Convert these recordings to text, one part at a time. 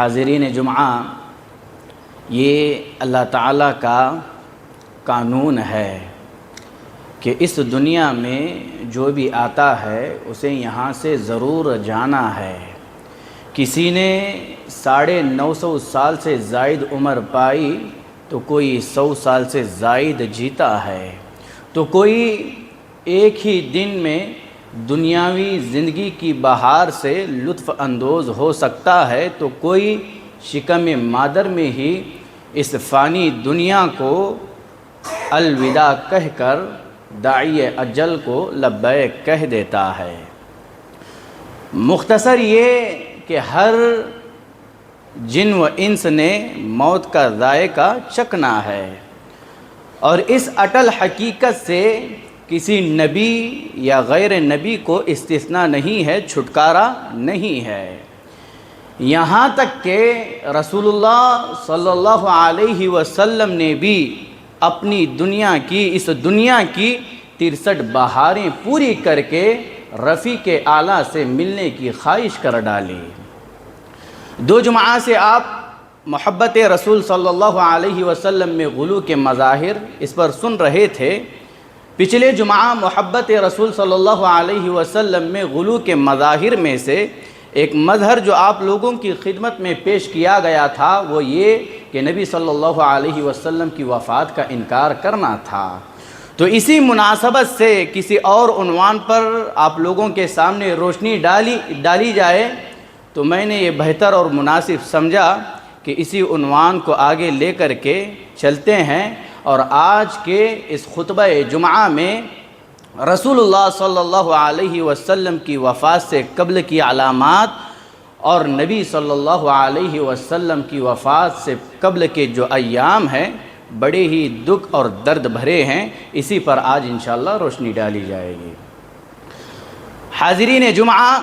حاضرین جمعہ، یہ اللہ تعالیٰ کا قانون ہے کہ اس دنیا میں جو بھی آتا ہے اسے یہاں سے ضرور جانا ہے۔ کسی نے 950 سال سے زائد عمر پائی تو کوئی 100 سال سے زائد جیتا ہے، تو کوئی ایک ہی دن میں دنیاوی زندگی کی بہار سے لطف اندوز ہو سکتا ہے، تو کوئی شکم مادر میں ہی اس فانی دنیا کو الوداع کہہ کر داعی اجل کو لبیک کہہ دیتا ہے۔ مختصر یہ کہ ہر جن و انس نے موت کا ذائقہ چکھنا ہے، اور اس اٹل حقیقت سے کسی نبی یا غیر نبی کو استثناء نہیں ہے، چھٹکارا نہیں ہے۔ یہاں تک کہ رسول اللہ صلی اللہ علیہ وسلم نے بھی اپنی اس دنیا کی 63 بہاریں پوری کر کے رفیق اعلیٰ سے ملنے کی خواہش کر ڈالی۔ 2 جمعہ سے آپ محبت رسول صلی اللہ علیہ وسلم میں غلو کے مظاہر اس پر سن رہے تھے۔ پچھلے جمعہ محبت رسول صلی اللہ علیہ وسلم میں غلو کے مظاہر میں سے ایک مظہر جو آپ لوگوں کی خدمت میں پیش کیا گیا تھا وہ یہ کہ نبی صلی اللہ علیہ وسلم کی وفات کا انکار کرنا تھا۔ تو اسی مناسبت سے کسی اور عنوان پر آپ لوگوں کے سامنے روشنی ڈالی جائے تو میں نے یہ بہتر اور مناسب سمجھا کہ اسی عنوان کو آگے لے کر کے چلتے ہیں، اور آج کے اس خطبہ جمعہ میں رسول اللہ صلی اللہ علیہ وسلم کی وفات سے قبل کی علامات اور نبی صلی اللہ علیہ وسلم کی وفات سے قبل کے جو ایام ہیں بڑے ہی دکھ اور درد بھرے ہیں، اسی پر آج انشاءاللہ روشنی ڈالی جائے گی۔ حاضرین جمعہ،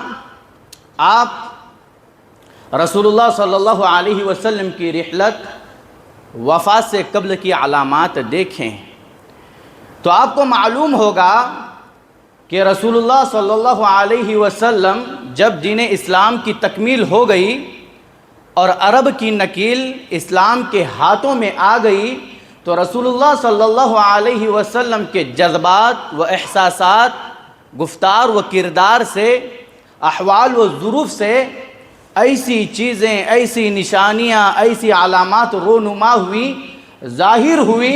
آپ رسول اللہ صلی اللہ علیہ وسلم کی رحلت وفات سے قبل کی علامات دیکھیں تو آپ کو معلوم ہوگا کہ رسول اللہ صلی اللہ علیہ وسلم جب دین اسلام کی تکمیل ہو گئی اور عرب کی نکیل اسلام کے ہاتھوں میں آ گئی تو رسول اللہ صلی اللہ علیہ وسلم کے جذبات و احساسات، گفتار و کردار سے، احوال و ظروف سے ایسی چیزیں، ایسی نشانیاں، ایسی علامات رونما ہوئی، ظاہر ہوئی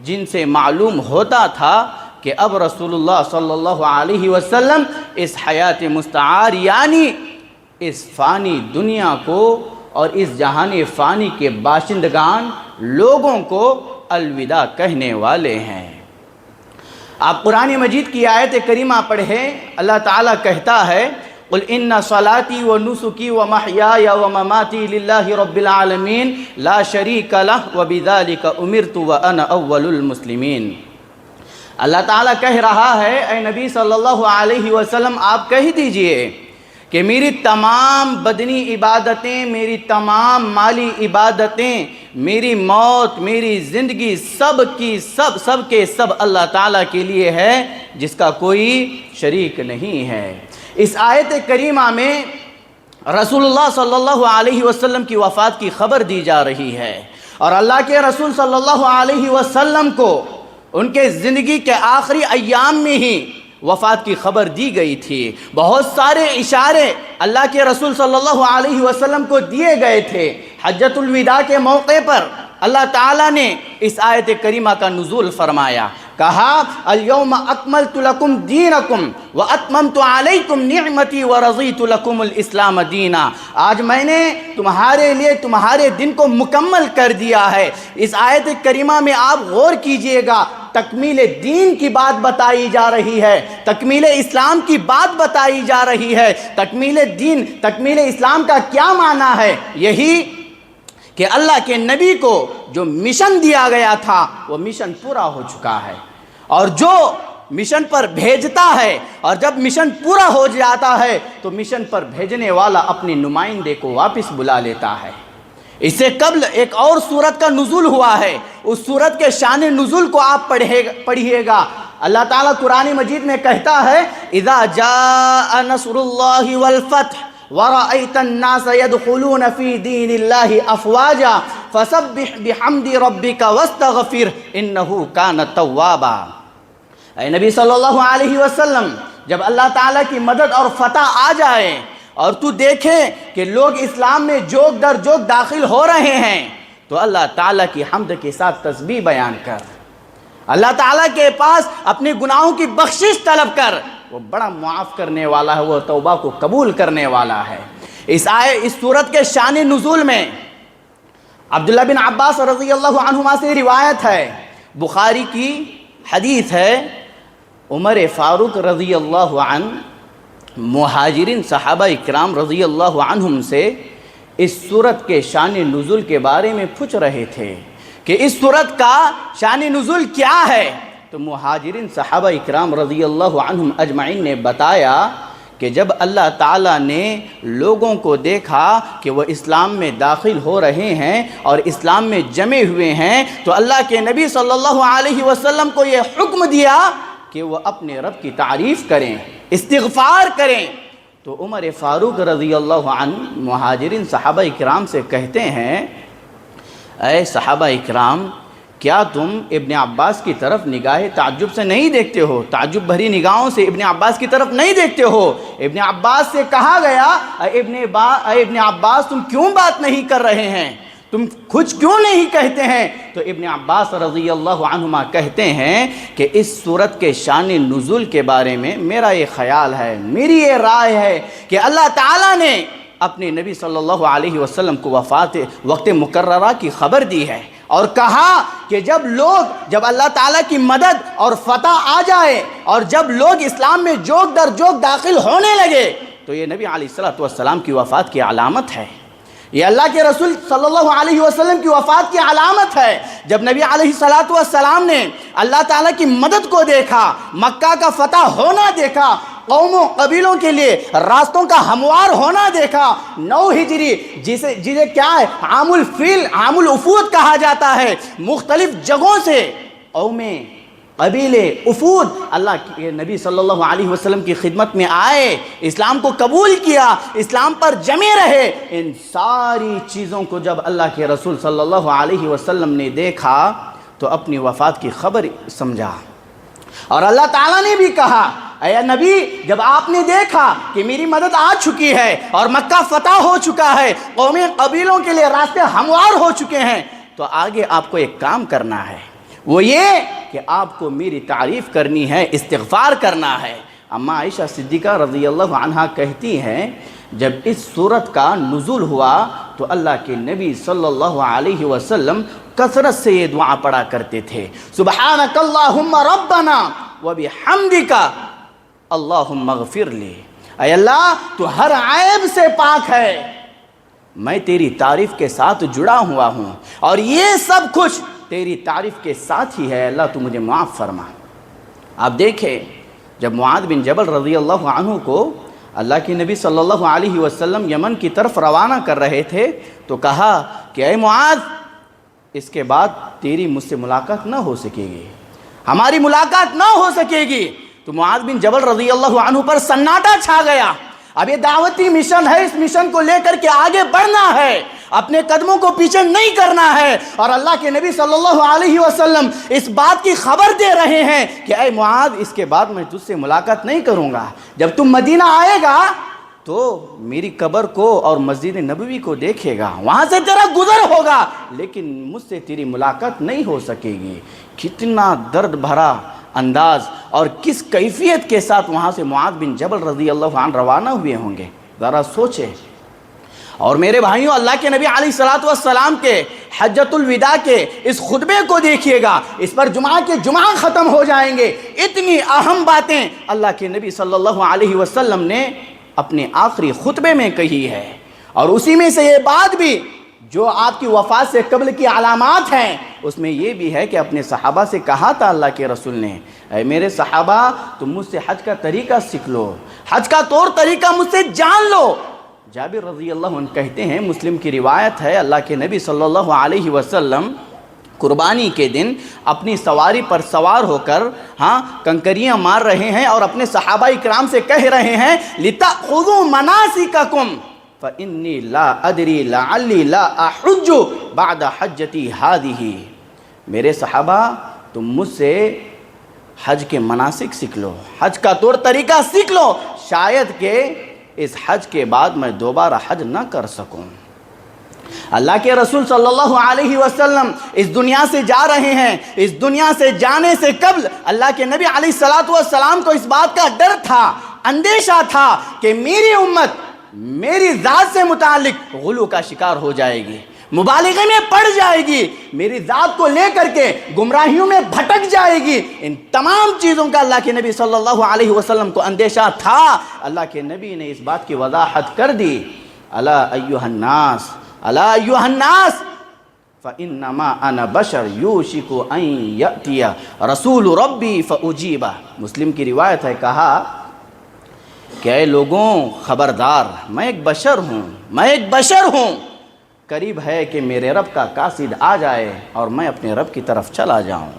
جن سے معلوم ہوتا تھا کہ اب رسول اللہ صلی اللہ علیہ وسلم اس حیات مستعار یعنی اس فانی دنیا کو اور اس جہان فانی کے باشندگان لوگوں کو الوداع کہنے والے ہیں۔ آپ قرآن مجید کی آیت کریمہ پڑھیں، اللہ تعالیٰ کہتا ہے قل ان صلاتی و نسکی و محیای و مماتی للہ رب العالمین لا شریک لہ و بذالک امرت و انا اول المسلمین۔ اللہ تعالیٰ کہہ رہا ہے اے نبی صلی اللہ علیہ وسلم آپ کہہ دیجئے کہ میری تمام بدنی عبادتیں، میری تمام مالی عبادتیں، میری موت، میری زندگی سب کے سب اللہ تعالیٰ کے لیے ہے جس کا کوئی شریک نہیں ہے۔ اس آیت کریمہ میں رسول اللہ صلی اللہ علیہ وسلم کی وفات کی خبر دی جا رہی ہے، اور اللہ کے رسول صلی اللہ علیہ وسلم کو ان کے زندگی کے آخری ایام میں ہی وفات کی خبر دی گئی تھی۔ بہت سارے اشارے اللہ کے رسول صلی اللہ علیہ وسلم کو دیے گئے تھے۔ حجۃ الوداع کے موقع پر اللہ تعالیٰ نے اس آیت کریمہ کا نزول فرمایا، کہا الیوم اکملت لکم دینکم واتممت علیکم نعمتی ورضیت لکم الاسلام دینا۔ آج میں نے تمہارے لیے تمہارے دن کو مکمل کر دیا ہے۔ اس آیت کریمہ میں آپ غور کیجئے گا، تکمیل دین کی بات بتائی جا رہی ہے، تکمیل اسلام کی بات بتائی جا رہی ہے۔ تکمیل دین، تکمیل اسلام کا کیا معنی ہے؟ یہی کہ اللہ کے نبی کو جو مشن دیا گیا تھا وہ مشن پورا ہو چکا ہے، اور جو مشن پر بھیجتا ہے اور جب مشن پورا ہو جاتا ہے تو مشن پر بھیجنے والا اپنے نمائندے کو واپس بلا لیتا ہے۔ اس سے قبل ایک اور سورت کا نزول ہوا ہے، اس سورت کے شان نزول کو آپ پڑھیے گا۔ اللہ تعالیٰ قرآن مجید میں کہتا ہے اذا جاء نصر اللہ والفتح وَرَأَيْتَ النَّاسَ يَدْخُلُونَ فِي دِينِ اللَّهِ أَفْوَاجًا فَسَبِّحْ بِحَمْدِ رَبِّكَ وَاسْتَغْفِرْ إِنَّهُ كَانَ تَوَّابًا۔ اے نبی صلی اللہ علیہ وسلم، جب اللہ تعالیٰ کی مدد اور فتح آ جائے اور تو دیکھے کہ لوگ اسلام میں جوک در جوک داخل ہو رہے ہیں، تو اللہ تعالیٰ کی حمد کے ساتھ تسبیح بیان کر، اللہ تعالیٰ کے پاس اپنے گناہوں کی بخشش طلب کر، وہ بڑا معاف کرنے والا ہے، وہ توبہ کو قبول کرنے والا ہے۔ اس سورت کے شان نزول میں عبداللہ بن عباس رضی اللہ عنہما سے روایت ہے، بخاری کی حدیث ہے، عمر فاروق رضی اللہ عنہ مہاجرین صحابہ اکرام رضی اللہ عنہم سے اس سورت کے شان نزول کے بارے میں پوچھ رہے تھے کہ اس سورت کا شان نزول کیا ہے، تو مہاجرین صحابہ اکرام رضی اللہ عنہم اجمعین نے بتایا کہ جب اللہ تعالیٰ نے لوگوں کو دیکھا کہ وہ اسلام میں داخل ہو رہے ہیں اور اسلام میں جمع ہوئے ہیں، تو اللہ کے نبی صلی اللہ علیہ وسلم کو یہ حکم دیا کہ وہ اپنے رب کی تعریف کریں، استغفار کریں۔ تو عمر فاروق رضی اللہ عنہ مہاجرین صحابہ اکرام سے کہتے ہیں، اے صحابہ اکرام، کیا تم ابن عباس کی طرف نگاہ تعجب سے نہیں دیکھتے ہو؟ تعجب بھری نگاہوں سے ابن عباس کی طرف نہیں دیکھتے ہو؟ ابن عباس سے کہا گیا، اے ابن عباس تم کیوں بات نہیں کر رہے ہیں؟ تم کچھ کیوں نہیں کہتے ہیں؟ تو ابن عباس رضی اللہ عنہما کہتے ہیں کہ اس سورت کے شان نزول کے بارے میں میرا یہ خیال ہے، میری یہ رائے ہے کہ اللہ تعالیٰ نے اپنے نبی صلی اللہ علیہ وسلم کو وفات وقت مقررہ کی خبر دی ہے اور کہا کہ جب اللہ تعالیٰ کی مدد اور فتح آ جائے اور جب لوگ اسلام میں جوک در جوک داخل ہونے لگے تو یہ نبی علیہ السلام کی وفات کی علامت ہے، یہ اللہ کے رسول صلی اللہ علیہ وسلم کی وفات کی علامت ہے۔ جب نبی علیہ السلام نے اللہ تعالیٰ کی مدد کو دیکھا، مکہ کا فتح ہونا دیکھا، قوموں قبیلوں کے لیے راستوں کا ہموار ہونا دیکھا، 9 ہجری جسے کیا ہے عام الفیل عام الوفود کہا جاتا ہے، مختلف جگہوں سے قومیں قبیلے وفود اللہ کے نبی صلی اللہ علیہ وسلم کی خدمت میں آئے، اسلام کو قبول کیا، اسلام پر جمے رہے۔ ان ساری چیزوں کو جب اللہ کے رسول صلی اللہ علیہ وسلم نے دیکھا تو اپنی وفات کی خبر سمجھا، اور اللہ تعالیٰ نے بھی کہا، اے نبی جب آپ نے دیکھا کہ میری مدد آ چکی ہے اور مکہ فتح ہو چکا ہے، قومی قبیلوں کے لیے راستے ہموار ہو چکے ہیں، تو آگے آپ کو ایک کام کرنا ہے، وہ یہ کہ آپ کو میری تعریف کرنی ہے، استغفار کرنا ہے۔ اما عائشہ صدیقہ رضی اللہ عنہا کہتی ہیں، جب اس سورت کا نزول ہوا تو اللہ کے نبی صلی اللہ علیہ وسلم کثرت سے یہ دعا پڑھا کرتے تھے، سبحانک اللہم ربنا وبحمدک اللہم اغفر لی، اے اللہ تو ہر عیب سے پاک ہے، میں تیری تعریف کے ساتھ جڑا ہوا ہوں اور یہ سب کچھ تیری تعریف کے ساتھ ہی ہے، اللہ تو مجھے معاف فرما۔ آپ دیکھیں جب معاذ بن جبل رضی اللہ عنہ کو اللہ کے نبی صلی اللہ علیہ وسلم یمن کی طرف روانہ کر رہے تھے تو کہا کہ اے معاذ، اس کے بعد تیری مجھ سے ملاقات نہ ہو سکے گی، ہماری ملاقات نہ ہو سکے گی۔ تو معاذ بن جبل رضی اللہ عنہ پر سناٹا چھا گیا، اب یہ دعوتی مشن ہے، اس مشن کو لے کر کے آگے بڑھنا ہے، اپنے قدموں کو پیچھے نہیں کرنا ہے، اور اللہ کے نبی صلی اللہ علیہ وسلم اس بات کی خبر دے رہے ہیں کہ اے معاذ، اس کے بعد میں تجھ سے ملاقات نہیں کروں گا، جب تم مدینہ آئے گا تو میری قبر کو اور مسجد نبوی کو دیکھے گا، وہاں سے تیرا گزر ہوگا، لیکن مجھ سے تیری ملاقات نہیں ہو سکے گی۔ کتنا درد بھرا انداز اور کس کیفیت کے ساتھ وہاں سے معاذ بن جبل رضی اللہ عنہ روانہ ہوئے ہوں گے، ذرا سوچے۔ اور میرے بھائیوں، اللہ کے نبی علیہ السلام کے حجۃ الوداع کے اس خطبے کو دیکھیے گا، اس پر جمعہ کے جمعہ ختم ہو جائیں گے، اتنی اہم باتیں اللہ کے نبی صلی اللہ علیہ وسلم نے اپنے آخری خطبے میں کہی ہے، اور اسی میں سے یہ بات بھی جو آپ کی وفات سے قبل کی علامات ہیں، اس میں یہ بھی ہے کہ اپنے صحابہ سے کہا تھا اللہ کے رسول نے، اے میرے صحابہ تم مجھ سے حج کا طریقہ سیکھ لو، حج کا طور طریقہ مجھ سے جان لو۔ جابر رضی اللہ عنہ کہتے ہیں، مسلم کی روایت ہے، اللہ کے نبی صلی اللہ علیہ وسلم قربانی کے دن اپنی سواری پر سوار ہو کر کنکریاں مار رہے ہیں اور اپنے صحابہ اکرام سے کہہ رہے ہیں لِتَأْخُذُوا مَنَاسِكَكُمْ فَإِنِّي لَا أَدْرِي لَعَلِّي لَا أَحُجُّ بَعْدَ حَجَّتِي هَذِهِ، میرے صحابہ تم مجھ سے حج کے مناسک سیکھ لو، حج کا طور طریقہ سیکھ لو، شاید کہ اس حج کے بعد میں دوبارہ حج نہ کر سکوں۔ اللہ کے رسول صلی اللہ علیہ وسلم اس دنیا سے جا رہے ہیں، اس دنیا سے جانے سے قبل اللہ کے نبی علیہ السلام کو اس بات کا ڈر تھا، اندیشہ تھا کہ میری امت میری ذات سے متعلق غلو کا شکار ہو جائے گی، مبالغے میں پڑ جائے گی، میری ذات کو لے کر کے گمراہیوں میں بھٹک جائے گی۔ ان تمام چیزوں کا اللہ کے نبی صلی اللہ علیہ وسلم کو اندیشہ تھا۔ اللہ کے نبی نے اس بات کی وضاحت کر دی، الا ایھا الناس الا ایھا الناس فانما انا بشر یوشک ان یاتی رسول ربی فاجیبہ۔ مسلم کی روایت ہے، کہا کہ اے لوگوں خبردار، میں ایک بشر ہوں، قریب ہے کہ میرے رب کا قاصد آ جائے اور میں اپنے رب کی طرف چلا جاؤں۔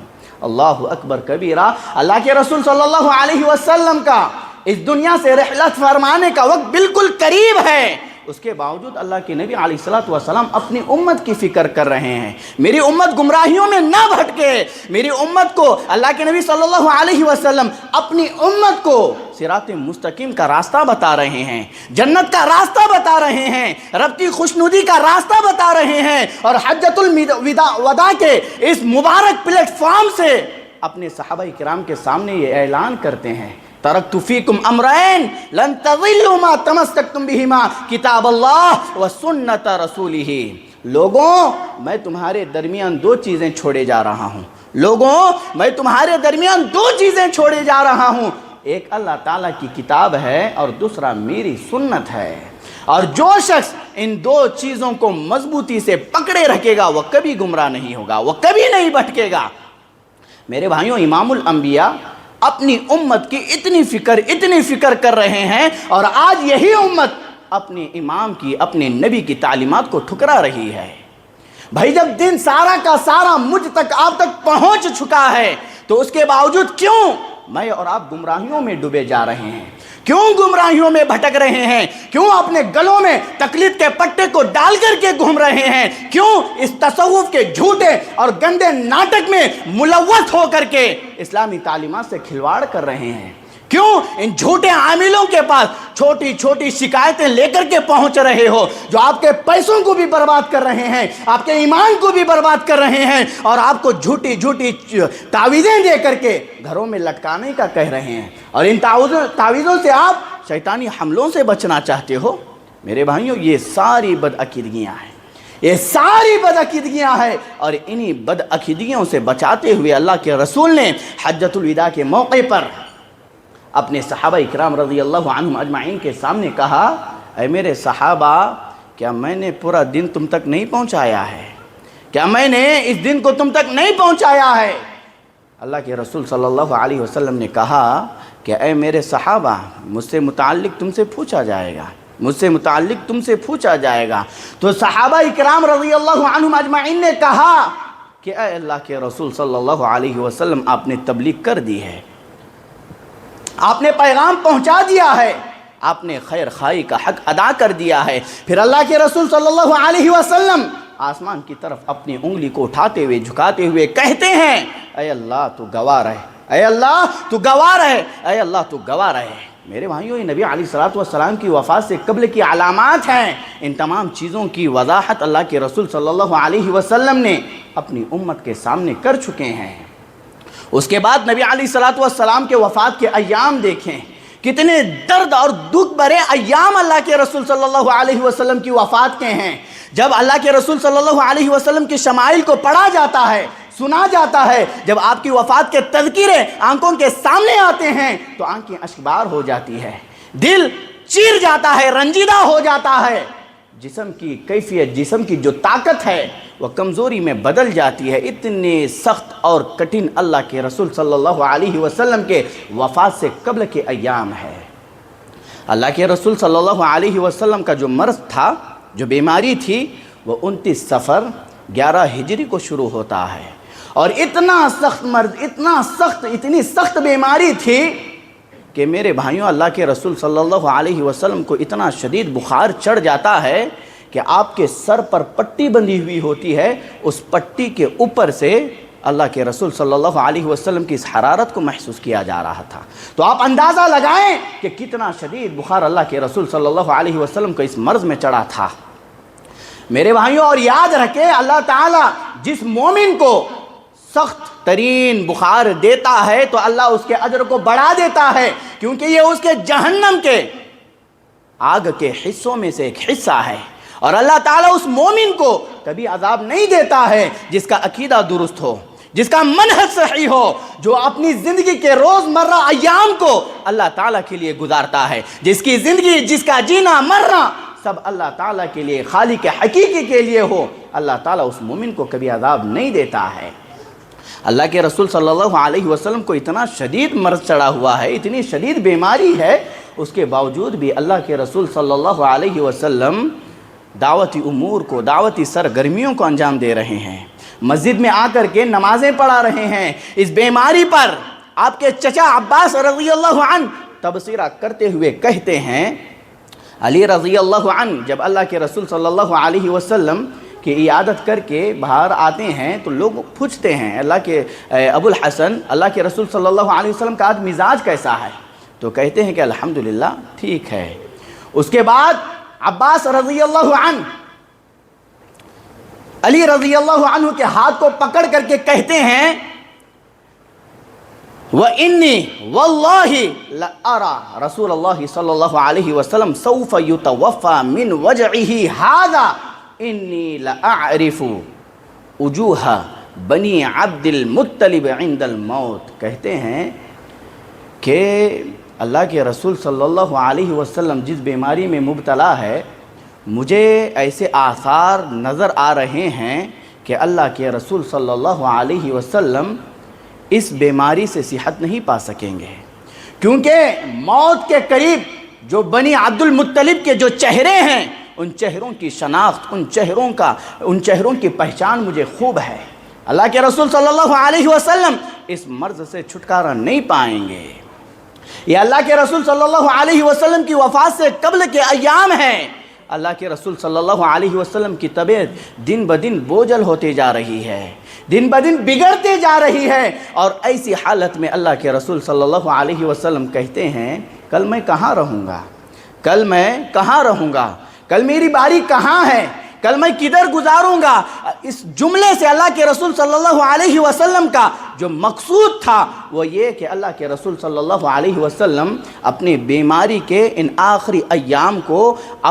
اللہ اکبر کبیرہ۔ اللہ کے رسول صلی اللہ علیہ وسلم کا اس دنیا سے رحلت فرمانے کا وقت بالکل قریب ہے، اس کے باوجود اللہ کے نبی علیہ السلام اپنی امت کی فکر کر رہے ہیں، میری امت گمراہیوں میں نہ بھٹکے، میری امت کو اللہ کے نبی صلی اللہ علیہ وسلم اپنی امت کو صراط مستقیم کا راستہ بتا رہے ہیں، جنت کا راستہ بتا رہے ہیں، رب کی خوشنودی کا راستہ بتا رہے ہیں، اور حجۃ الوداع کے اس مبارک پلیٹ فارم سے اپنے صحابہ کرام کے سامنے یہ اعلان کرتے ہیں، ترکت فیکم امرین لن تضلوا ما تمسکتم بہما کتاب اللہ و سنت رسولہ۔ لوگوں میں تمہارے درمیان دو چیزیں چھوڑے جا رہا ہوں، ایک اللہ تعالیٰ کی کتاب ہے اور دوسرا میری سنت ہے، اور جو شخص ان دو چیزوں کو مضبوطی سے پکڑے رکھے گا وہ کبھی گمراہ نہیں ہوگا، وہ کبھی نہیں بھٹکے گا۔ میرے بھائیوں، امام الانبیاء اپنی امت کی اتنی فکر کر رہے ہیں، اور آج یہی امت اپنے امام کی، اپنے نبی کی تعلیمات کو ٹھکرا رہی ہے۔ بھائی جب دن سارا کا سارا مجھ تک آپ تک پہنچ چکا ہے تو اس کے باوجود کیوں میں اور آپ گمراہیوں میں ڈوبے جا رہے ہیں؟ کیوں گمراہیوں میں بھٹک رہے ہیں؟ کیوں اپنے گلوں میں تقلید کے پٹے کو ڈال کر کے گھوم رہے ہیں؟ کیوں اس تصوف کے جھوٹے اور گندے ناٹک میں ملوث ہو کر کے اسلامی تعلیمات سے کھلواڑ کر رہے ہیں؟ کیوں ان جھوٹے عاملوں کے پاس چھوٹی چھوٹی شکایتیں لے کر کے پہنچ رہے ہو، جو آپ کے پیسوں کو بھی برباد کر رہے ہیں، آپ کے ایمان کو بھی برباد کر رہے ہیں، اور آپ کو جھوٹی تعویذیں دے کر کے گھروں میں لٹکانے کا کہہ رہے ہیں، اور ان تعویذوں سے آپ شیطانی حملوں سے بچنا چاہتے ہو؟ میرے بھائیوں، یہ ساری بدعقیدگیاں ہیں، اور انہی بدعقیدگیوں سے بچاتے ہوئے اللہ کے رسول نے حجۃ الوداع کے موقع پر اپنے صحابہ اکرام رضی اللہ عنہم اجمعین کے سامنے کہا، اے میرے صحابہ، کیا میں نے پورا دن تم تک نہیں پہنچایا ہے؟ کیا میں نے اس دن کو تم تک نہیں پہنچایا ہے؟ اللہ کے رسول صلی اللہ علیہ وسلم نے کہا کہ اے میرے صحابہ، مجھ سے متعلق تم سے پوچھا جائے گا۔ تو صحابہ اکرام رضی اللہ عنہم اجمعین نے کہا کہ اے اللہ کے رسول صلی اللہ علیہ وسلم، آپ نے تبلیغ کر دی ہے، آپ نے پیغام پہنچا دیا ہے، آپ نے خیر خواہی کا حق ادا کر دیا ہے۔ پھر اللہ کے رسول صلی اللہ علیہ وسلم آسمان کی طرف اپنی انگلی کو اٹھاتے ہوئے جھکاتے ہوئے کہتے ہیں، اے اللہ تو گواہ رہے، اے اللہ تو گواہ رہے، اے اللہ تو گواہ رہے۔ میرے بھائیوں، یہ نبی علیہ السلام کی وفات سے قبل کی علامات ہیں۔ ان تمام چیزوں کی وضاحت اللہ کے رسول صلی اللہ علیہ وسلم نے اپنی امت کے سامنے کر چکے ہیں۔ اس کے بعد نبی علیہ السلام کے وفات کے ایام دیکھیں، کتنے درد اور دکھ بھرے ایام اللہ کے رسول صلی اللہ علیہ وسلم کی وفات کے ہیں۔ جب اللہ کے رسول صلی اللہ علیہ وسلم کی شمائل کو پڑھا جاتا ہے، سنا جاتا ہے، جب آپ کی وفات کے تذکرے آنکھوں کے سامنے آتے ہیں تو آنکھیں اشکبار ہو جاتی ہے، دل چیر جاتا ہے، رنجیدہ ہو جاتا ہے، جسم کی کیفیت، جسم کی جو طاقت ہے وہ کمزوری میں بدل جاتی ہے۔ اتنے سخت اور کٹھن اللہ کے رسول صلی اللہ علیہ وسلم کے وفات سے قبل کے ایام ہے۔ اللہ کے رسول صلی اللہ علیہ وسلم کا جو مرض تھا، جو بیماری تھی، وہ 29 صفر 11 ہجری کو شروع ہوتا ہے، اور اتنا سخت مرض، اتنی سخت بیماری تھی کہ میرے بھائیوں اللہ کے رسول صلی اللہ علیہ وسلم کو اتنا شدید بخار چڑھ جاتا ہے کہ آپ کے سر پر پٹی بندھی ہوئی ہوتی ہے، اس پٹی کے اوپر سے اللہ کے رسول صلی اللہ علیہ وسلم کی اس حرارت کو محسوس کیا جا رہا تھا۔ تو آپ اندازہ لگائیں کہ کتنا شدید بخار اللہ کے رسول صلی اللہ علیہ وسلم کو اس مرض میں چڑھا تھا میرے بھائیوں۔ اور یاد رکھیں اللہ تعالیٰ جس مومن کو سخت ترین بخار دیتا ہے تو اللہ اس کے اجر کو بڑھا دیتا ہے، کیونکہ یہ اس کے جہنم کے آگ کے حصوں میں سے ایک حصہ ہے۔ اور اللہ تعالیٰ اس مومن کو کبھی عذاب نہیں دیتا ہے جس کا عقیدہ درست ہو، جس کا منہج صحیح ہو، جو اپنی زندگی کے روزمرہ ایام کو اللہ تعالیٰ کے لیے گزارتا ہے، جس کی زندگی، جس کا جینا مرنا سب اللہ تعالیٰ کے لیے، خالق حقیقی کے لیے ہو، اللہ تعالیٰ اس مومن کو کبھی عذاب نہیں دیتا ہے۔ اللہ کے رسول صلی اللہ علیہ وسلم کو اتنا شدید مرض چڑھا ہوا ہے، اتنی شدید بیماری ہے، اس کے باوجود بھی اللہ کے رسول صلی اللہ علیہ وسلم دعوتی امور کو، دعوتی سرگرمیوں کو انجام دے رہے ہیں، مسجد میں آ کر کے نمازیں پڑھا رہے ہیں۔ اس بیماری پر آپ کے چچا عباس رضی اللہ عنہ تبصرہ کرتے ہوئے کہتے ہیں، علی رضی اللہ عنہ جب اللہ کے رسول صلی اللہ علیہ وسلم کی عیادت کر کے باہر آتے ہیں تو لوگ پوچھتے ہیں اللہ کے ابو الحسن، اللہ کے رسول صلی اللہ علیہ وسلم کا آج مزاج کیسا ہے؟ تو کہتے ہیں کہ الحمدللہ ٹھیک ہے۔ اس کے بعد عباس رضی اللہ عنہ علی رضی اللہ عنہ کے ہاتھ کو پکڑ کر کے کہتے ہیں، وَإِنِّي وَاللَّهِ لَأَرَى رسول اللہ صلی اللہ علیہ وسلم سوف يتوفى من وجعه هذا انی لأعرف وجوہ بنی عبد المطلب عند الموت۔ کہتے ہیں کہ اللہ کے رسول صلی اللہ علیہ وسلم جس بیماری میں مبتلا ہے، مجھے ایسے آثار نظر آ رہے ہیں کہ اللہ کے رسول صلی اللہ علیہ وسلم اس بیماری سے صحت نہیں پا سکیں گے، کیونکہ موت کے قریب جو بنی عبد المطلب کے جو چہرے ہیں، ان چہروں کی شناخت، ان چہروں کی پہچان مجھے خوب ہے۔ اللہ کے رسول صلی اللہ علیہ وسلم اس مرض سے چھٹکارا نہیں پائیں گے۔ یہ اللہ کے رسول صلی اللہ علیہ وسلم کی وفات سے قبل کے ایام ہیں۔ اللہ کے رسول صلی اللہ علیہ وسلم کی طبیعت دن بدن بوجھل ہوتے جا رہی ہے، دن بدن بگڑتے جا رہی ہے، اور ایسی حالت میں اللہ کے رسول صلی اللہ علیہ وسلم کہتے ہیں، کل میں کہاں رہوں گا؟ کل میں کہاں رہوں گا؟ کل میری باری کہاں ہے؟ کل میں کدھر گزاروں گا؟ اس جملے سے اللہ کے رسول صلی اللہ علیہ وسلم کا جو مقصود تھا وہ یہ کہ اللہ کے رسول صلی اللہ علیہ وسلم اپنی بیماری کے ان آخری ایام کو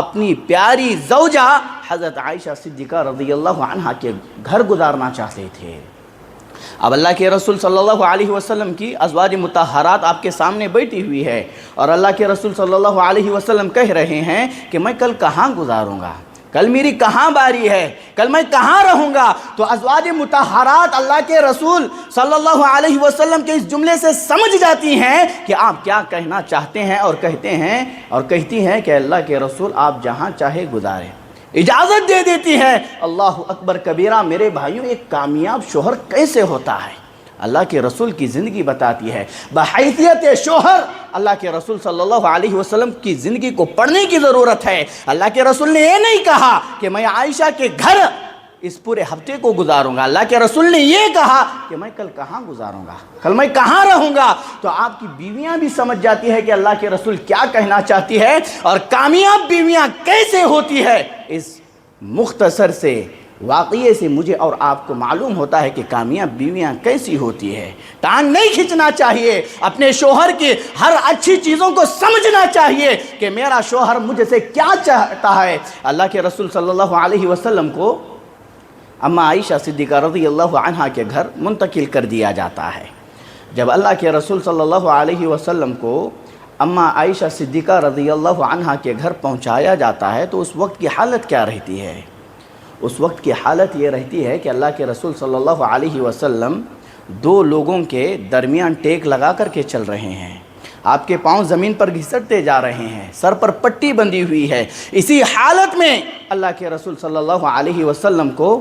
اپنی پیاری زوجہ حضرت عائشہ صدیقہ رضی اللہ عنہا کے گھر گزارنا چاہتے تھے۔ اب اللہ کے رسول صلی اللہ علیہ وسلم کی ازواج مطہرات آپ کے سامنے بیٹھی ہوئی ہے، اور اللہ کے رسول صلی اللہ علیہ وسلم کہہ رہے ہیں کہ میں کل کہاں گزاروں گا؟ کل میری کہاں باری ہے؟ کل میں کہاں رہوں گا؟ تو ازواج مطہرات اللہ کے رسول صلی اللہ علیہ وسلم کے اس جملے سے سمجھ جاتی ہیں کہ آپ کیا کہنا چاہتے ہیں، اور کہتی ہیں کہ اللہ کے رسول آپ جہاں چاہے گزاریں، اجازت دے دیتی ہے۔ اللہ اکبر کبیرہ۔ میرے بھائیوں، ایک کامیاب شوہر کیسے ہوتا ہے اللہ کے رسول کی زندگی بتاتی ہے۔ بحیثیت شوہر اللہ کے رسول صلی اللہ علیہ وسلم کی زندگی کو پڑھنے کی ضرورت ہے۔ اللہ کے رسول نے یہ نہیں کہا کہ میں عائشہ کے گھر اس پورے ہفتے کو گزاروں گا، اللہ کے رسول نے یہ کہا کہ میں کل کہاں گزاروں گا، کل میں کہاں رہوں گا۔ تو آپ کی بیویاں بھی سمجھ جاتی ہے کہ اللہ کے رسول کیا کہنا چاہتی ہے، اور کامیاب بیویاں کیسے ہوتی ہے۔ اس مختصر سے واقعے سے مجھے اور آپ کو معلوم ہوتا ہے کہ کامیاب بیویاں کیسی ہوتی ہے۔ ٹانگ نہیں کھینچنا چاہیے، اپنے شوہر کی ہر اچھی چیزوں کو سمجھنا چاہیے کہ میرا شوہر مجھ سے کیا چاہتا ہے۔ اللہ کے رسول صلی اللہ علیہ وسلم کو اما عائشہ صدیقہ رضی اللہ عنہا کے گھر منتقل کر دیا جاتا ہے۔ جب اللہ کے رسول صلی اللہ علیہ وسلم کو اما عائشہ صدیقہ رضی اللہ عنہا کے گھر پہنچایا جاتا ہے تو اس وقت کی حالت کیا رہتی ہے؟ اس وقت کی حالت یہ رہتی ہے کہ اللہ کے رسول صلی اللہ علیہ وسلم دو لوگوں کے درمیان ٹیک لگا کر کے چل رہے ہیں، آپ کے پاؤں زمین پر گھسٹتے جا رہے ہیں، سر پر پٹی بندھی ہوئی ہے۔ اسی حالت میں اللہ کے رسول صلی اللہ علیہ وسلم کو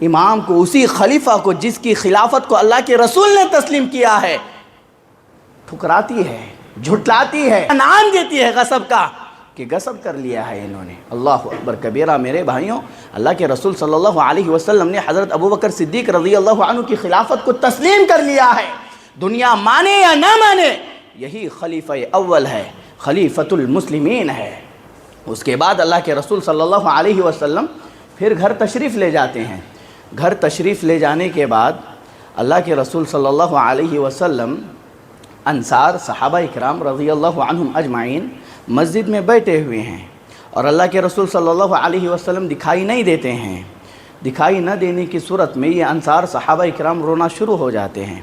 امام کو، اسی خلیفہ کو جس کی خلافت کو اللہ کے رسول نے تسلیم کیا ہے، ٹھکراتی ہے، جھٹلاتی ہے، نام دیتی ہے غصب کا کہ غصب کر لیا ہے انہوں نے۔ اللہ اکبر کبیرہ میرے بھائیوں، اللہ کے رسول صلی اللہ علیہ وسلم نے حضرت ابوبکر صدیق رضی اللہ عنہ کی خلافت کو تسلیم کر لیا ہے، دنیا مانے یا نہ مانے یہی خلیفہ اول ہے، خلیفۃ المسلمین ہے۔ اس کے بعد اللہ کے رسول صلی اللہ علیہ وسلم پھر گھر تشریف لے جاتے ہیں۔ گھر تشریف لے جانے کے بعد اللہ کے رسول صلی اللہ علیہ وسلم انصار صحابہ اکرام رضی اللہ عنہم اجمعین مسجد میں بیٹھے ہوئے ہیں، اور اللہ کے رسول صلی اللہ علیہ وسلم دکھائی نہیں دیتے ہیں۔ دکھائی نہ دینے کی صورت میں یہ انصار صحابہ اکرام رونا شروع ہو جاتے ہیں۔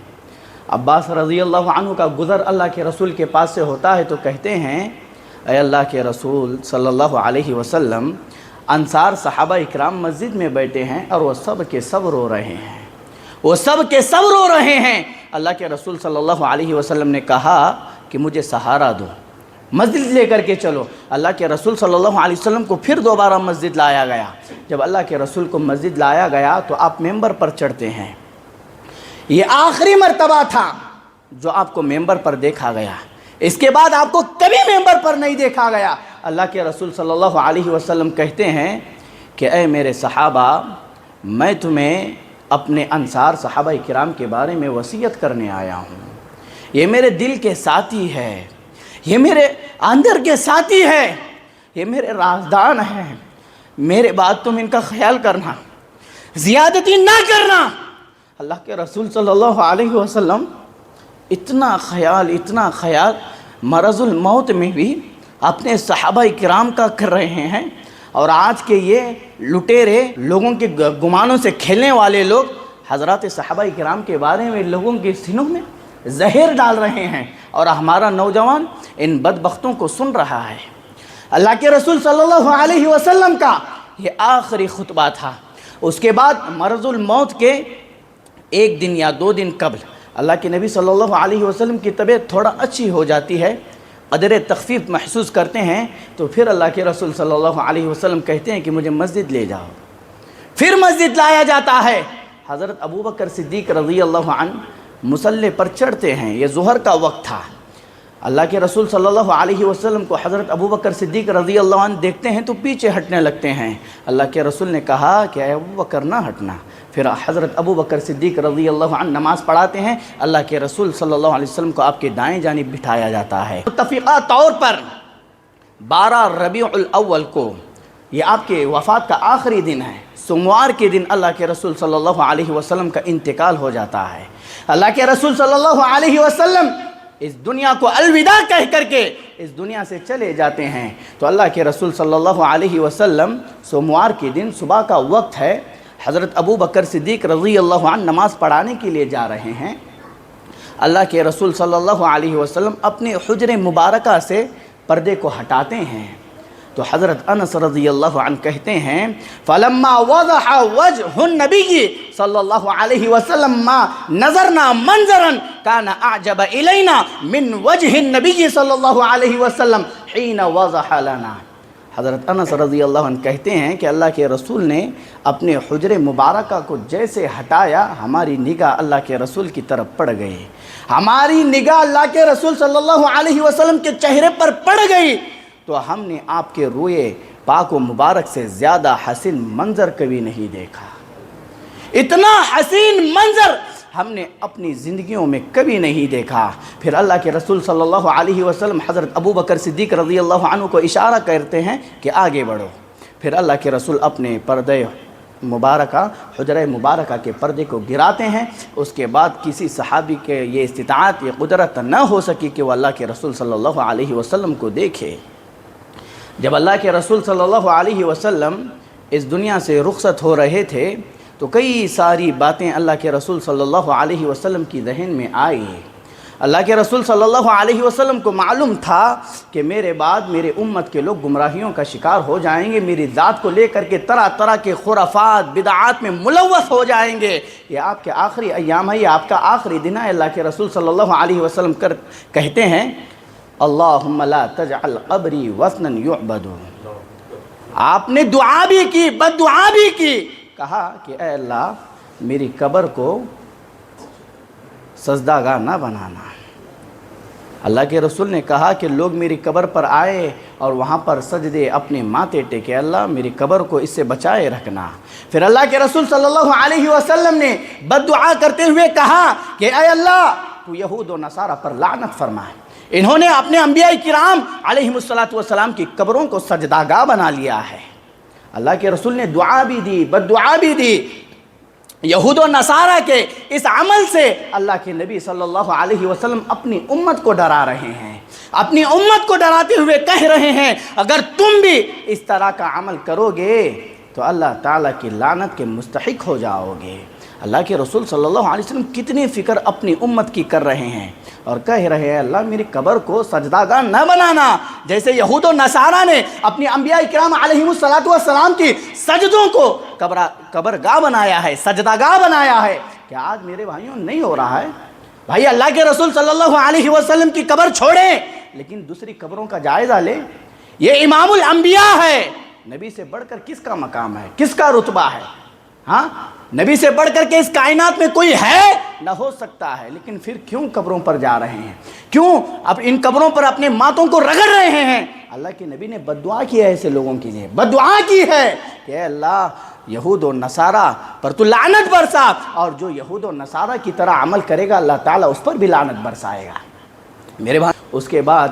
عباس رضی اللہ عنہ کا گزر اللہ کے رسول کے پاس سے ہوتا ہے تو کہتے ہیں، اے اللہ کے رسول صلی اللہ علیہ وسلم، انصار صحابہ اکرام مسجد میں بیٹھے ہیں اور وہ سب کے سب رو رہے ہیں، وہ سب کے سب رو رہے ہیں۔ اللہ کے رسول صلی اللہ علیہ وسلم نے کہا کہ مجھے سہارا دو، مسجد لے کر کے چلو۔ اللہ کے رسول صلی اللہ علیہ وسلم کو پھر دوبارہ مسجد لایا گیا۔ جب اللہ کے رسول کو مسجد لایا گیا تو آپ ممبر پر چڑھتے ہیں۔ یہ آخری مرتبہ تھا جو آپ کو ممبر پر دیکھا گیا، اس کے بعد آپ کو کبھی ممبر پر نہیں دیکھا گیا۔ اللہ کے رسول صلی اللہ علیہ وسلم کہتے ہیں کہ اے میرے صحابہ، میں تمہیں اپنے انصار صحابہ کرام کے بارے میں وصیت کرنے آیا ہوں۔ یہ میرے دل کے ساتھی ہے، یہ میرے اندر کے ساتھی ہے، یہ میرے رازدان ہیں۔ میرے بعد تم ان کا خیال کرنا، زیادتی نہ کرنا۔ اللہ کے رسول صلی اللہ علیہ وسلم اتنا خیال مرض الموت میں بھی اپنے صحابہ کرام کا کر رہے ہیں، اور آج کے یہ لٹیرے لوگوں کے گمانوں سے کھیلنے والے لوگ حضرات صحابہ کرام کے بارے میں لوگوں کے سینوں میں زہر ڈال رہے ہیں، اور ہمارا نوجوان ان بدبختوں کو سن رہا ہے۔ اللہ کے رسول صلی اللہ علیہ وسلم کا یہ آخری خطبہ تھا۔ اس کے بعد مرض الموت کے ایک دن یا 2 دن قبل اللہ کے نبی صلی اللہ علیہ وسلم کی طبیعت تھوڑا اچھی ہو جاتی ہے، قدر تخفیف محسوس کرتے ہیں، تو پھر اللہ کے رسول صلی اللہ علیہ وسلم کہتے ہیں کہ مجھے مسجد لے جاؤ۔ پھر مسجد لایا جاتا ہے۔ حضرت ابوبکر صدیق رضی اللہ عنہ مصلی پر چڑھتے ہیں، یہ ظہر کا وقت تھا۔ اللہ کے رسول صلی اللہ علیہ وسلم کو حضرت ابوبکر صدیق رضی اللہ عنہ دیکھتے ہیں تو پیچھے ہٹنے لگتے ہیں۔ اللہ کے رسول نے کہا کہ اے ابوبکر نہ ہٹنا۔ پھر حضرت ابوبکر صدیق رضی اللہ عنہ نماز پڑھاتے ہیں۔ اللہ کے رسول صلی اللہ علیہ وسلم کو آپ کے دائیں جانب بٹھایا جاتا ہے۔ متفقہ طور پر 12 ربیع الاول کو یہ آپ کے وفات کا آخری دن ہے، سوموار کے دن اللہ کے رسول صلی اللہ علیہ وسلم کا انتقال ہو جاتا ہے۔ اللہ کے رسول صلی اللہ علیہ وسلم اس دنیا کو الوداع کہہ کر کے اس دنیا سے چلے جاتے ہیں۔ تو اللہ کے رسول صلی اللہ علیہ وسلم سوموار کے دن صبح کا وقت ہے، حضرت ابوبکر صدیق رضی اللہ عنہ نماز پڑھانے کے لیے جا رہے ہیں۔ اللہ کے رسول صلی اللہ علیہ وسلم اپنے حجر مبارکہ سے پردے کو ہٹاتے ہیں، تو حضرت انس رضی اللہ عنہ کہتے ہیں فَلَمَّا وَضَحَ وَجْهُ النَّبِيِّ صلی اللہ علیہ وسلم مَا نَظَرْنَا مَنظَرًا كَانَ أَعْجَبَ إِلَيْنَا مِنْ وَجْهِ النَّبِيِّ صلی اللہ علیہ وسلم حِينَ وَضَحَ لَنَا۔ حضرت انس رضی اللہ عنہ کہتے ہیں کہ اللہ کے رسول نے اپنے حجر مبارکہ کو جیسے ہٹایا، ہماری نگاہ اللہ کے رسول کی طرف پڑ گئی، ہماری نگاہ اللہ کے رسول صلی اللہ علیہ وسلم کے چہرے پر پڑ گئی، تو ہم نے آپ کے روئے پاک و مبارک سے زیادہ حسین منظر کبھی نہیں دیکھا۔ اتنا حسین منظر ہم نے اپنی زندگیوں میں کبھی نہیں دیکھا۔ پھر اللہ کے رسول صلی اللہ علیہ وسلم حضرت ابوبکر صدیق رضی اللہ عنہ کو اشارہ کرتے ہیں کہ آگے بڑھو۔ پھر اللہ کے رسول اپنے پردے مبارکہ حجرہ مبارکہ کے پردے کو گراتے ہیں۔ اس کے بعد کسی صحابی کے یہ استطاعت، یہ قدرت نہ ہو سکی کہ وہ اللہ کے رسول صلی اللہ علیہ وسلم کو دیکھے۔ جب اللہ کے رسول صلی اللہ علیہ وسلم اس دنیا سے رخصت ہو رہے تھے تو کئی ساری باتیں اللہ کے رسول صلی اللہ علیہ وسلم کی ذہن میں آئی۔ اللہ کے رسول صلی اللہ علیہ وسلم کو معلوم تھا کہ میرے بعد میرے امت کے لوگ گمراہیوں کا شکار ہو جائیں گے، میری ذات کو لے کر کے طرح طرح کے خرافات بدعات میں ملوث ہو جائیں گے۔ یہ آپ کے آخری ایام ہے، یہ آپ کا آخری دن ہے۔ اللہ کے رسول صلی اللہ علیہ وسلم کہتے ہیں اللہم لا تجعل قبری وثنا یعبد۔ آپ نے دعا بھی کی، بد دعا بھی کی، کہا کہ اے اللہ میری قبر کو سجدہ گاہ نہ بنانا۔ اللہ کے رسول نے کہا کہ لوگ میری قبر پر آئے اور وہاں پر سجدے اپنے ماتھے ٹیکے، اللہ میری قبر کو اس سے بچائے رکھنا۔ پھر اللہ کے رسول صلی اللہ علیہ وسلم نے بد دعا کرتے ہوئے کہا کہ اے اللہ تو یہود و نصارہ پر لعنت فرما۔ انہوں نے اپنے انبیاء کرام علیہم السلام کی قبروں کو سجدہ گاہ بنا لیا ہے۔ اللہ کے رسول نے دعا بھی دی، بد دعا بھی دی۔ یہود و نصارہ کے اس عمل سے اللہ کے نبی صلی اللہ علیہ وسلم اپنی امت کو ڈرا رہے ہیں، اپنی امت کو ڈراتے ہوئے کہہ رہے ہیں اگر تم بھی اس طرح کا عمل کرو گے تو اللہ تعالیٰ کی لعنت کے مستحق ہو جاؤ گے۔ اللہ کے رسول صلی اللہ علیہ وسلم کتنی فکر اپنی امت کی کر رہے ہیں اور کہہ رہے ہیں اللہ میری قبر کو سجدہ گاہ نہ بنانا، جیسے یہود و نصارہ نے اپنی انبیاء کرام علیہم السلام کی سجدوں کو قبر گاہ بنایا ہے، سجدہ گاہ بنایا ہے۔ کیا آج میرے بھائیوں نہیں ہو رہا ہے؟ بھائی اللہ کے رسول صلی اللہ علیہ وسلم کی قبر چھوڑیں لیکن دوسری قبروں کا جائزہ لیں۔ یہ امام الانبیاء ہے، نبی سے بڑھ کر کس کا مقام ہے، کس کا رتبہ ہے؟ ہاں نبی سے بڑھ کر کے اس کائنات میں کوئی ہے نہ ہو سکتا ہے، لیکن پھر کیوں قبروں پر جا رہے ہیں، کیوں اب ان قبروں پر اپنے ماتوں کو رگڑ رہے ہیں؟ اللہ کے نبی نے بد دعا کی ہے ایسے لوگوں کے لیے، بد دعا کی ہے کہ اے اللہ یہود و نصارہ پر تو لعنت برسا، اور جو یہود و نصارہ کی طرح عمل کرے گا اللہ تعالیٰ اس پر بھی لعنت برسائے گا۔ میرے بھائی اس کے بعد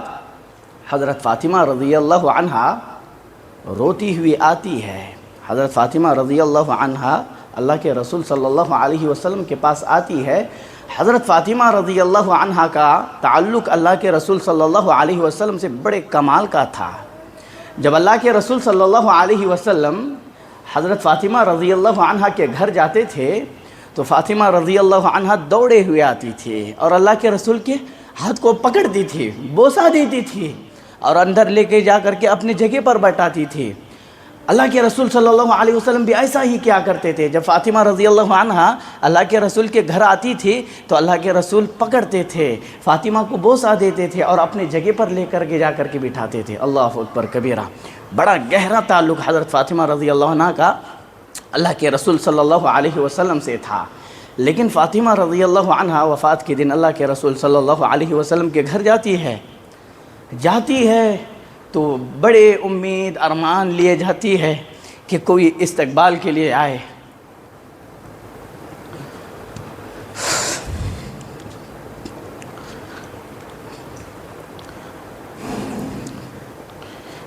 حضرت فاطمہ رضی اللہ عنہا روتی ہوئی آتی ہے۔ حضرت فاطمہ رضی اللہ عنہا اللہ کے رسول صلی اللہ علیہ وسلم کے پاس آتی ہے۔ حضرت فاطمہ رضی اللہ عنہا کا تعلق اللہ کے رسول صلی اللہ علیہ وسلم سے بڑے کمال کا تھا۔ جب اللہ کے رسول صلی اللہ علیہ وسلم حضرت فاطمہ رضی اللہ عنہا کے گھر جاتے تھے تو فاطمہ رضی اللہ عنہا دوڑے ہوئے آتی تھی اور اللہ کے رسول کے ہاتھ کو پکڑتی تھی، بوسہ دیتی تھی اور اندر لے کے جا کر کے اپنی جگہ پر بٹھاتی تھی۔ اللہ کے رسول صلی اللہ علیہ وسلم بھی ایسا ہی کیا کرتے تھے۔ جب فاطمہ رضی اللہ عنہا اللہ کے رسول کے گھر آتی تھی تو اللہ کے رسول پکڑتے تھے، فاطمہ کو بوسہ دیتے تھے اور اپنے جگہ پر لے کر کے جا کر کے بٹھاتے تھے۔ اللہ اکبر کبیرہ، بڑا گہرا تعلق حضرت فاطمہ رضی اللہ عنہ کا اللہ کے رسول صلی اللہ علیہ وسلم سے تھا۔ لیکن فاطمہ رضی اللہ عنہ وفات کے دن اللہ کے رسول صلی اللہ علیہ وسلم کے گھر جاتی ہے تو بڑے امید ارمان لیے جاتی ہے کہ کوئی استقبال کے لیے آئے۔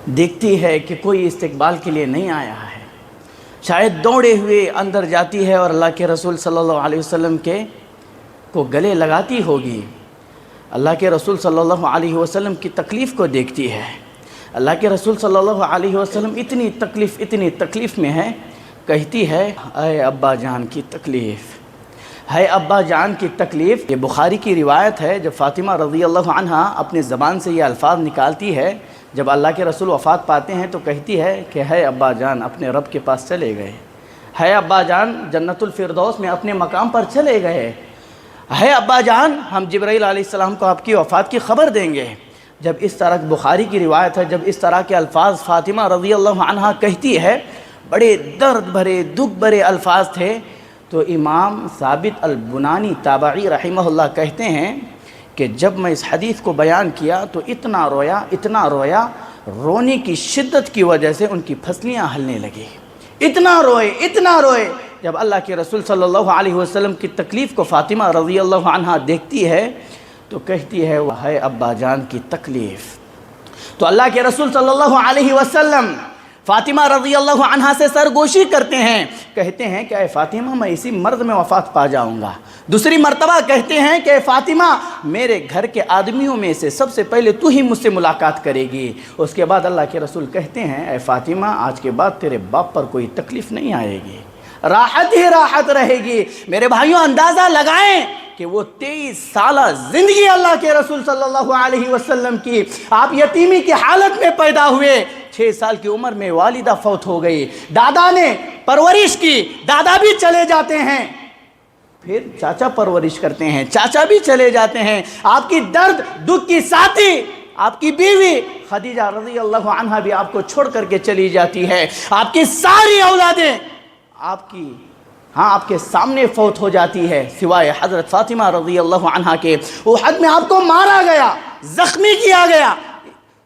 دیکھتی ہے کہ کوئی استقبال کے لیے نہیں آیا ہے، شاید دوڑے ہوئے اندر جاتی ہے اور اللہ کے رسول صلی اللہ علیہ وسلم کو گلے لگاتی ہوگی۔ اللہ کے رسول صلی اللہ علیہ وسلم کی تکلیف کو دیکھتی ہے۔ اللہ کے رسول صلی اللہ علیہ وسلم اتنی تکلیف میں ہے، کہتی ہے اے ابا جان کی تکلیف، ہے ابا جان کی تکلیف۔ یہ بخاری کی روایت ہے، جب فاطمہ رضی اللہ عنہا اپنے زبان سے یہ الفاظ نکالتی ہے، جب اللہ کے رسول وفات پاتے ہیں تو کہتی ہے کہ ہے ابا جان اپنے رب کے پاس چلے گئے، ہے ابا جان جنت الفردوس میں اپنے مقام پر چلے گئے، ہے ابا جان ہم جبرائیل علیہ السلام کو آپ کی وفات کی خبر دیں گے۔ جب اس طرح بخاری کی روایت ہے، جب اس طرح کے الفاظ فاطمہ رضی اللہ عنہا کہتی ہے، بڑے درد بھرے دکھ بھرے الفاظ تھے، تو امام ثابت البنانی تابعی رحمہ اللہ کہتے ہیں کہ جب میں اس حدیث کو بیان کیا تو اتنا رویا، رونے کی شدت کی وجہ سے ان کی پھسلیاں ہلنے لگی، اتنا روئے۔ جب اللہ کے رسول صلی اللہ علیہ وسلم کی تکلیف کو فاطمہ رضی اللہ عنہا دیکھتی ہے تو کہتی ہے وہ ہے ابا جان کی تکلیف۔ تو اللہ کے رسول صلی اللہ علیہ وسلم فاطمہ رضی اللہ عنہا سے سرگوشی کرتے ہیں، کہتے ہیں کہ اے فاطمہ میں اسی مرض میں وفات پا جاؤں گا۔ دوسری مرتبہ کہتے ہیں کہ اے فاطمہ میرے گھر کے آدمیوں میں سے سب سے پہلے تو ہی مجھ سے ملاقات کرے گی۔ اس کے بعد اللہ کے رسول کہتے ہیں اے فاطمہ آج کے بعد تیرے باپ پر کوئی تکلیف نہیں آئے گی، راحت ہی راحت رہے گی۔ میرے بھائیوں اندازہ لگائیں کہ وہ 23 سالہ زندگی اللہ کے رسول صلی اللہ علیہ وسلم کی، آپ یتیمی کی حالت میں پیدا ہوئے، 6 سال کی عمر میں والدہ فوت ہو گئی، دادا نے پرورش کی، دادا بھی چلے جاتے ہیں، پھر چاچا پرورش کرتے ہیں، چاچا بھی چلے جاتے ہیں، آپ کی درد دکھ کی ساتھی آپ کی بیوی خدیجہ رضی اللہ عنہا بھی آپ کو چھوڑ کر کے چلی جاتی ہے، آپ کی ساری اولادیں آپ کے سامنے فوت ہو جاتی ہے، سوائے حضرت فاطمہ رضی اللہ عنہا کے۔ احد میں آپ کو مارا گیا، زخمی کیا گیا،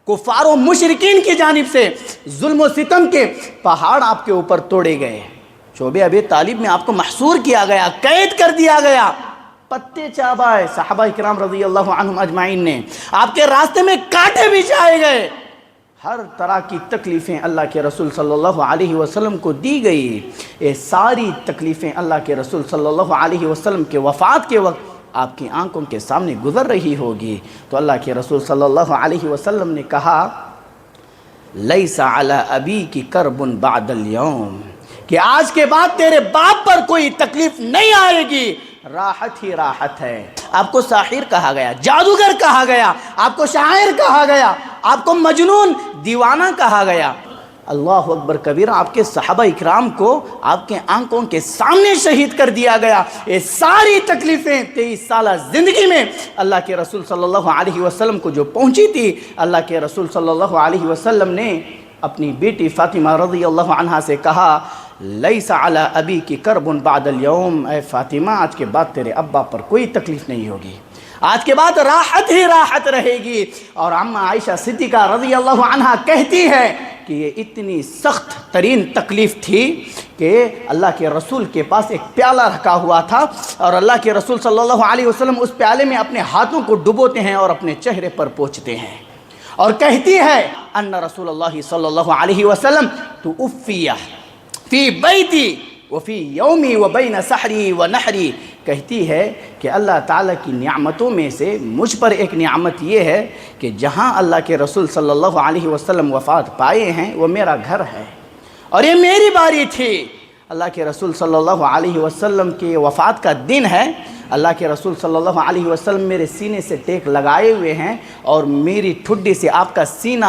کفار و مشرکین کی جانب سے ظلم و ستم کے پہاڑ آپ کے اوپر توڑے گئے، شعبہ ابی طالب میں آپ کو محصور کیا گیا، قید کر دیا گیا، پتے چابائے صحابہ کرام رضی اللہ عنہم اجمعین نے، آپ کے راستے میں کانٹے بچھائے گئے، ہر طرح کی تکلیفیں اللہ کے رسول صلی اللہ علیہ وسلم کو دی گئی۔ یہ ساری تکلیفیں اللہ کے رسول صلی اللہ علیہ وسلم کے وفات کے وقت آپ کی آنکھوں کے سامنے گزر رہی ہوگی، تو اللہ کے رسول صلی اللہ علیہ وسلم نے کہا لیس علی ابیک کرب بعد اليوم، کہ آج کے بعد تیرے باپ پر کوئی تکلیف نہیں آئے گی، راحت ہی راحت ہے۔ آپ کو ساحر کہا گیا، جادوگر کہا گیا، آپ کو شاعر کہا گیا، آپ کو مجنون دیوانہ کہا گیا، اللہ اکبر کبیرہ، آپ کے صحابہ اکرام کو آپ کے آنکھوں کے سامنے شہید کر دیا گیا۔ یہ ساری تکلیفیں 23 سالہ زندگی میں اللہ کے رسول صلی اللہ علیہ وسلم کو جو پہنچی تھی، اللہ کے رسول صلی اللہ علیہ وسلم نے اپنی بیٹی فاطمہ رضی اللہ عنہا سے کہا لیس علی ابیک کرب بعد اليوم، اے فاطمہ آج کے بعد تیرے ابا پر کوئی تکلیف نہیں ہوگی، آج کے بعد راحت ہی راحت رہے گی۔ اور عمہ عائشہ صدیقہ رضی اللہ عنہا کہتی ہے کہ یہ اتنی سخت ترین تکلیف تھی کہ اللہ کے رسول کے پاس ایک پیالہ رکھا ہوا تھا، اور اللہ کے رسول صلی اللہ علیہ وسلم اس پیالے میں اپنے ہاتھوں کو ڈبوتے ہیں اور اپنے چہرے پر پوچھتے ہیں، اور کہتی ہے ان رسول اللہ صلی اللہ علیہ وسلم توفی فی بیتی وفی یومی وبین سحری ونحری، کہتی ہے کہ اللہ تعالیٰ کی نعمتوں میں سے مجھ پر ایک نعمت یہ ہے کہ جہاں اللہ کے رسول صلی اللہ علیہ وسلم وفات پائے ہیں وہ میرا گھر ہے، اور یہ میری باری تھی۔ اللہ کے رسول صلی اللہ علیہ وسلم کے وفات کا دن ہے، اللہ کے رسول صلی اللہ علیہ وسلم میرے سینے سے ٹیک لگائے ہوئے ہیں، اور میری ٹھڈی سے آپ کا سینہ،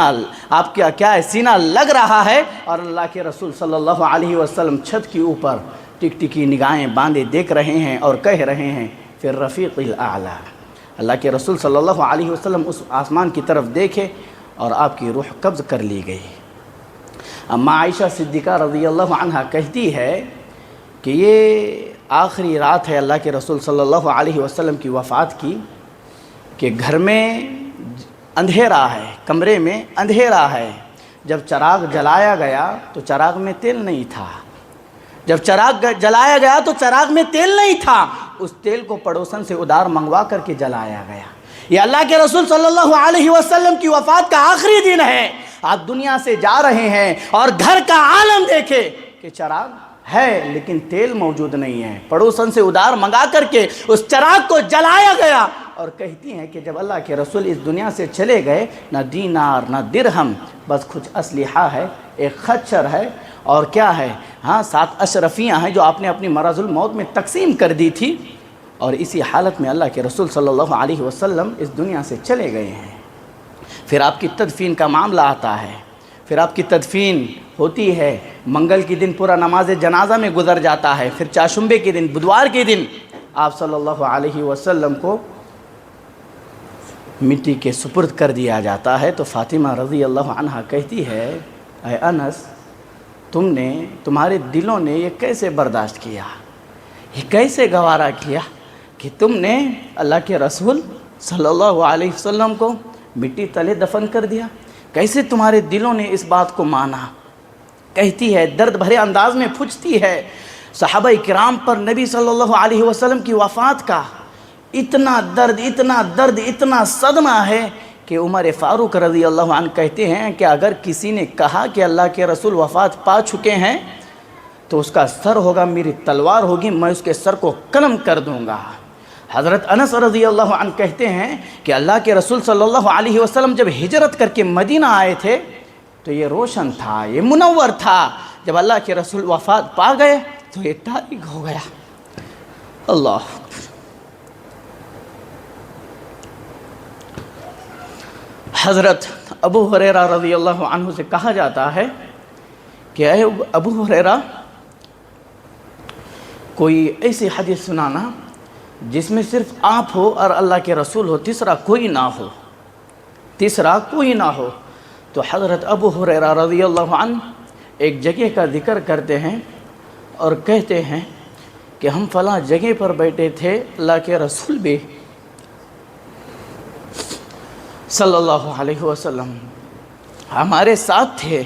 آپ کا کیا ہے، سینہ لگ رہا ہے، اور اللہ کے رسول صلی اللہ علیہ وسلم چھت کے اوپر ٹک ٹکی نگاہیں باندھے دیکھ رہے ہیں اور کہہ رہے ہیں فی الرفیق الاعلی۔ اللہ کے رسول صلی اللہ علیہ وسلم اس آسمان کی طرف دیکھے اور آپ کی روح قبض کر لی گئی۔ اماں عائشہ صدیقہ رضی اللہ عنہا کہتی ہے کہ یہ آخری رات ہے اللہ کے رسول صلی اللہ علیہ وسلم کی وفات کی، کہ گھر میں اندھیرا ہے، کمرے میں اندھیرا ہے، جب چراغ جلایا گیا تو چراغ میں تیل نہیں تھا، جب چراغ جلایا گیا تو چراغ میں تیل نہیں تھا، اس تیل کو پڑوسن سے ادھار منگوا کر کے جلایا گیا۔ یہ اللہ کے رسول صلی اللہ علیہ وسلم کی وفات کا آخری دن ہے، آپ دنیا سے جا رہے ہیں اور گھر کا عالم دیکھے کہ چراغ ہے لیکن تیل موجود نہیں ہے، پڑوسن سے ادھار منگا کر کے اس چراغ کو جلایا گیا، اور کہتی ہیں کہ جب اللہ کے رسول اس دنیا سے چلے گئے، نہ دینار نہ درہم، بس کچھ اسلحہ ہے، ایک خچر ہے، اور کیا ہے، 7 اشرفیاں ہیں جو آپ نے اپنی مرض الموت میں تقسیم کر دی تھی، اور اسی حالت میں اللہ کے رسول صلی اللہ علیہ وسلم اس دنیا سے چلے گئے ہیں۔ پھر آپ کی تدفین کا معاملہ آتا ہے، پھر آپ کی تدفین ہوتی ہے، منگل کے دن پورا نماز جنازہ میں گزر جاتا ہے، پھر چاشمبے کے دن، بدوار کے دن آپ صلی اللہ علیہ وسلم کو مٹی کے سپرد کر دیا جاتا ہے۔ تو فاطمہ رضی اللہ عنہا کہتی ہے اے انس، تمہارے دلوں نے یہ کیسے برداشت کیا، یہ کیسے گوارا کیا کہ تم نے اللہ کے رسول صلی اللہ علیہ وسلم کو مٹی تلے دفن کر دیا، کیسے تمہارے دلوں نے اس بات کو مانا؟ کہتی ہے، درد بھرے انداز میں پوچھتی ہے، صحابہ کرام پر نبی صلی اللہ علیہ وسلم کی وفات کا اتنا درد، اتنا درد، اتنا صدمہ ہے کہ عمر فاروق رضی اللہ عنہ کہتے ہیں کہ اگر کسی نے کہا کہ اللہ کے رسول وفات پا چکے ہیں تو اس کا سر ہوگا، میری تلوار ہوگی، میں اس کے سر کو قلم کر دوں گا۔ حضرت انس رضی اللہ عنہ کہتے ہیں کہ اللہ کے رسول صلی اللہ علیہ وسلم جب ہجرت کر کے مدینہ آئے تھے تو یہ روشن تھا، یہ منور تھا، جب اللہ کے رسول وفات پا گئے تو یہ تاریک ہو گیا۔ اللہ حضرت ابو ہریرہ رضی اللہ عنہ سے کہا جاتا ہے کہ اے ابو ہریرہ، کوئی ایسی حدیث سنانا جس میں صرف آپ ہو اور اللہ کے رسول ہو، تیسرا کوئی نہ ہو، تیسرا کوئی نہ ہو۔ تو حضرت ابو ہریرہ رضی اللہ عنہ ایک جگہ کا ذکر کرتے ہیں، اور کہتے ہیں کہ ہم فلاں جگہ پر بیٹھے تھے، اللہ کے رسول بھی صلی اللہ علیہ وسلم ہمارے ساتھ تھے،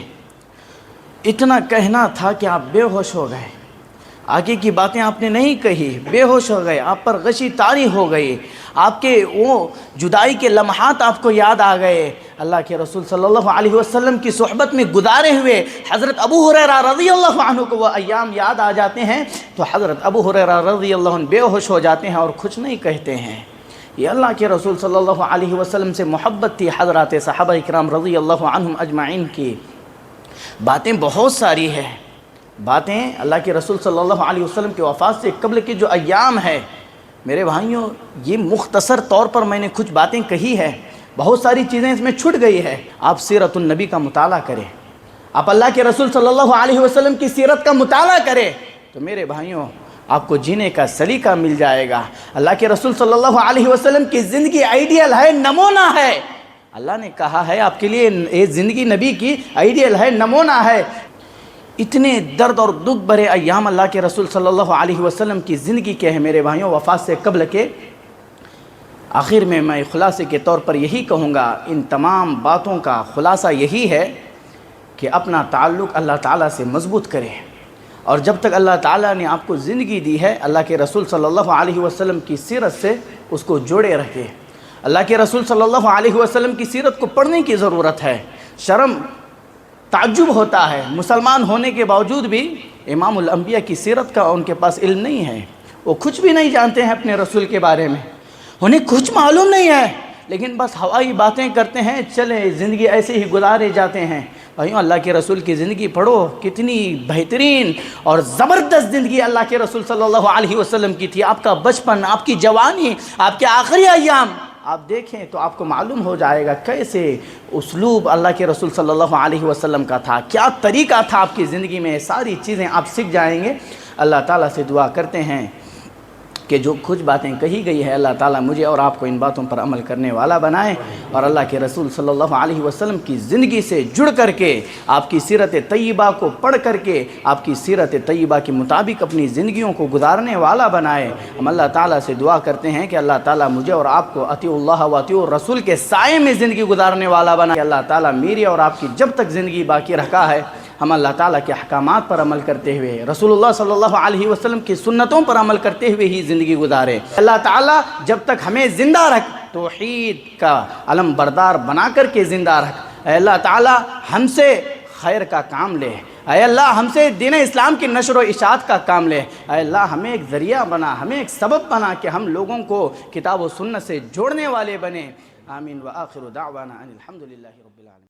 اتنا کہنا تھا کہ آپ بے ہوش ہو گئے، آگے کی باتیں آپ نے نہیں کہی، بے ہوش ہو گئے، آپ پر غشی طاری ہو گئی، آپ کے وہ جدائی کے لمحات آپ کو یاد آ گئے، اللہ کے رسول صلی اللہ علیہ وسلم کی صحبت میں گزارے ہوئے حضرت ابو ہریرہ رضی اللہ عنہ کو وہ ایام یاد آ جاتے ہیں، تو حضرت ابو ہریرہ رضی اللہ عنہ بے ہوش ہو جاتے ہیں اور کچھ نہیں کہتے ہیں۔ یہ اللہ کے رسول صلی اللہ علیہ وسلم سے محبت تھی حضرات صحابہ اکرام رضی اللہ عنہم اجمعین کی۔ باتیں بہت ساری ہیں، باتیں اللہ کے رسول صلی اللہ علیہ وسلم کی وفات سے قبل کے جو ایام ہے میرے بھائیوں، یہ مختصر طور پر میں نے کچھ باتیں کہی ہے، بہت ساری چیزیں اس میں چھٹ گئی ہے۔ آپ سیرت النبی کا مطالعہ کریں، آپ اللہ کے رسول صلی اللہ علیہ وسلم کی سیرت کا مطالعہ کریں، تو میرے بھائیوں آپ کو جینے کا سلیقہ مل جائے گا۔ اللہ کے رسول صلی اللہ علیہ وسلم کی زندگی آئیڈیل ہے، نمونہ ہے۔ اللہ نے کہا ہے آپ کے لیے یہ زندگی نبی کی آئیڈیل ہے، نمونہ ہے۔ اتنے درد اور دکھ بھرے ایام اللہ کے رسول صلی اللہ علیہ وسلم کی زندگی کے ہیں میرے بھائیوں، وفات سے قبل کے۔ آخر میں خلاصے کے طور پر یہی کہوں گا، ان تمام باتوں کا خلاصہ یہی ہے کہ اپنا تعلق اللہ تعالیٰ سے مضبوط کریں، اور جب تک اللہ تعالیٰ نے آپ کو زندگی دی ہے اللہ کے رسول صلی اللہ علیہ وسلم کی سیرت سے اس کو جوڑے رکھیں۔ اللہ کے رسول صلی اللہ علیہ وسلم کی سیرت کو پڑھنے کی ضرورت ہے۔ شرم تعجب ہوتا ہے، مسلمان ہونے کے باوجود بھی امام الانبیاء کی سیرت کا ان کے پاس علم نہیں ہے، وہ کچھ بھی نہیں جانتے ہیں اپنے رسول کے بارے میں، انہیں کچھ معلوم نہیں ہے، لیکن بس ہوائی باتیں کرتے ہیں، چلے زندگی ایسے ہی گزارے جاتے ہیں۔ بھائیوں اللہ کے رسول کی زندگی پڑھو، کتنی بہترین اور زبردست زندگی اللہ کے رسول صلی اللہ علیہ وسلم کی تھی۔ آپ کا بچپن، آپ کی جوانی، آپ کے آخری ایام آپ دیکھیں تو آپ کو معلوم ہو جائے گا کیسے اسلوب اللہ کے رسول صلی اللہ علیہ وسلم کا تھا، کیا طریقہ تھا آپ کی زندگی میں، ساری چیزیں آپ سیکھ جائیں گے۔ اللہ تعالیٰ سے دعا کرتے ہیں کہ جو کچھ باتیں کہی گئی ہے اللہ تعالیٰ مجھے اور آپ کو ان باتوں پر عمل کرنے والا بنائے، اور اللہ کے رسول صلی اللہ علیہ وسلم کی زندگی سے جڑ کر کے، آپ کی سیرت طیبہ کو پڑھ کر کے، آپ کی سیرت طیبہ کے مطابق اپنی زندگیوں کو گزارنے والا بنائے۔ ہم اللہ تعالیٰ سے دعا کرتے ہیں کہ اللہ تعالیٰ مجھے اور آپ کو اطیع اللہ و اطیع الرسول کے سائے میں زندگی گزارنے والا بنائے۔ اللہ تعالیٰ میری اور آپ کی جب تک زندگی باقی رکھا ہے ہم اللہ تعالیٰ کے احکامات پر عمل کرتے ہوئے، رسول اللہ صلی اللہ علیہ وسلم کی سنتوں پر عمل کرتے ہوئے ہی زندگی گزارے۔ اللہ تعالیٰ جب تک ہمیں زندہ رکھ، توحید کا علم بردار بنا کر کے زندہ رکھ۔ اے اللہ تعالیٰ ہم سے خیر کا کام لے، اے اللہ ہم سے دین اسلام کی نشر و اشاعت کا کام لے، اے اللہ ہمیں ایک ذریعہ بنا، ہمیں ایک سبب بنا کہ ہم لوگوں کو کتاب و سنت سے جوڑنے والے بنے۔ آمین وآخر دعوانا ان الحمدللہ رب العالمین۔